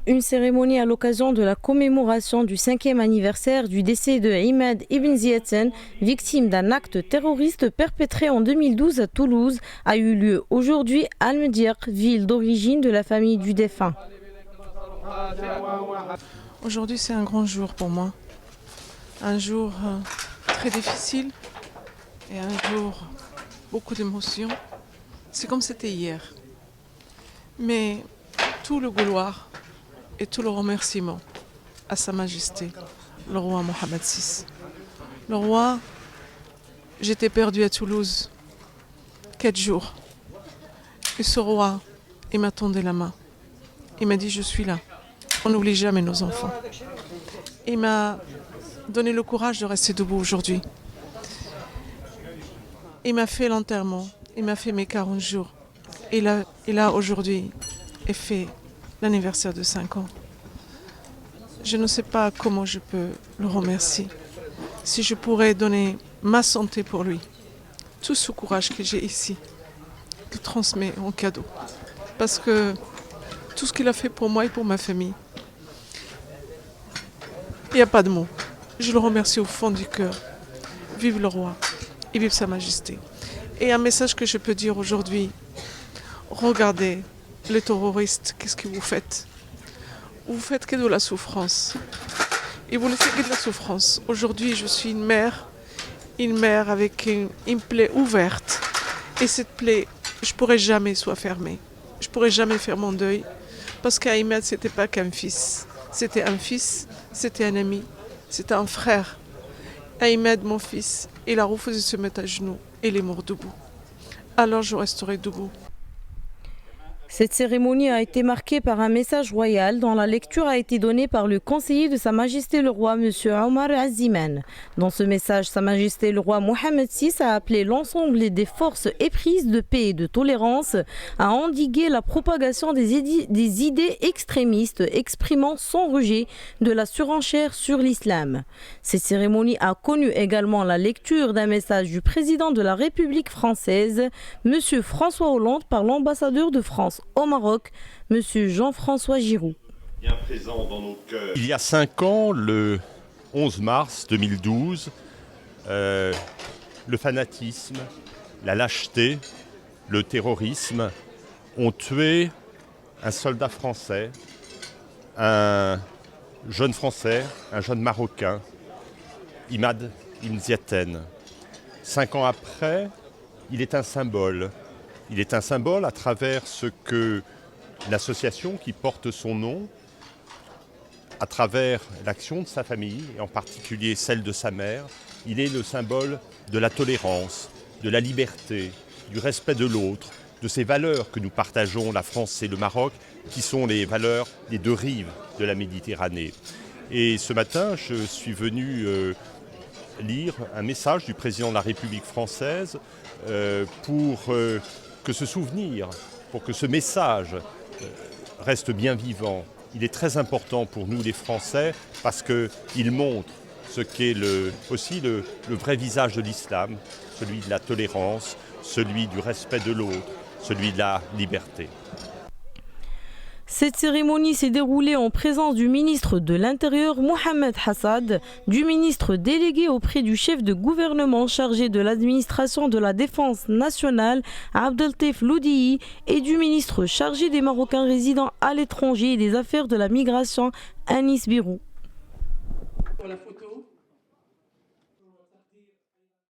Une cérémonie à l'occasion de la commémoration du 5e anniversaire du décès de Imad Ibn Ziaten, victime d'un acte terroriste perpétré en 2012 à Toulouse, a eu lieu aujourd'hui à Al-Mediaq, ville d'origine de la famille du défunt. Aujourd'hui, c'est un grand jour pour moi. Un jour très difficile et un jour beaucoup d'émotions. C'est comme c'était hier. Mais tout le gouloir et tout le remerciement à Sa Majesté, le roi Mohammed VI. Le roi, j'étais perdue à Toulouse 4 jours. Et ce roi, il m'a tendu la main. Il m'a dit, je suis là. On n'oublie jamais nos enfants. Il m'a donné le courage de rester debout aujourd'hui. Il m'a fait l'enterrement. Il m'a fait mes 40 jours. Et là aujourd'hui, il fait l'anniversaire de 5 ans. Je ne sais pas comment je peux le remercier. Si je pourrais donner ma santé pour lui, tout ce courage que j'ai ici, je le transmets en cadeau. Parce que tout ce qu'il a fait pour moi et pour ma famille, il n'y a pas de mots. Je le remercie au fond du cœur. Vive le roi et vive Sa Majesté. Et un message que je peux dire aujourd'hui, regardez les terroristes, qu'est-ce que vous faites? Vous faites que de la souffrance. Et vous laissez que de la souffrance. Aujourd'hui, je suis une mère avec une plaie ouverte. Et cette plaie, je ne pourrai jamais soit fermée. Je ne pourrai jamais faire mon deuil. Parce qu'Ahmed, ce n'était pas qu'un fils. C'était un fils, c'était un ami, c'était un frère. Ahmed, mon fils, il a refusé de se mettre à genoux et il est mort debout. Alors je resterai debout. Cette cérémonie a été marquée par un message royal dont la lecture a été donnée par le conseiller de Sa Majesté le roi, M. Omar Aziman. Dans ce message, Sa Majesté le roi Mohammed VI a appelé l'ensemble des forces éprises de paix et de tolérance à endiguer la propagation des idées extrémistes exprimant son rejet de la surenchère sur l'islam. Cette cérémonie a connu également la lecture d'un message du président de la République française, M. François Hollande, par l'ambassadeur de France au Maroc, M. Jean-François Giroud. Bien présent dans nos cœurs. Il y a 5 ans, le 11 mars 2012, le fanatisme, la lâcheté, le terrorisme ont tué un soldat français, un jeune Français, un jeune Marocain, Imad Ibn Ziaten. 5 ans après, il est un symbole. Il est un symbole à travers ce que l'association qui porte son nom, à travers l'action de sa famille, et en particulier celle de sa mère, il est le symbole de la tolérance, de la liberté, du respect de l'autre, de ces valeurs que nous partageons, la France et le Maroc, qui sont les valeurs des 2 rives de la Méditerranée. Et ce matin, je suis venu lire un message du président de la République française pour que ce souvenir, pour que ce message reste bien vivant. Il est très important pour nous les Français parce qu'il montre ce qu'est aussi le vrai visage de l'islam, celui de la tolérance, celui du respect de l'autre, celui de la liberté. Cette cérémonie s'est déroulée en présence du ministre de l'Intérieur Mohamed Hassad, du ministre délégué auprès du chef de gouvernement chargé de l'administration de la défense nationale Abdeltif Loudii et du ministre chargé des Marocains résidant à l'étranger et des affaires de la migration Anis Birou.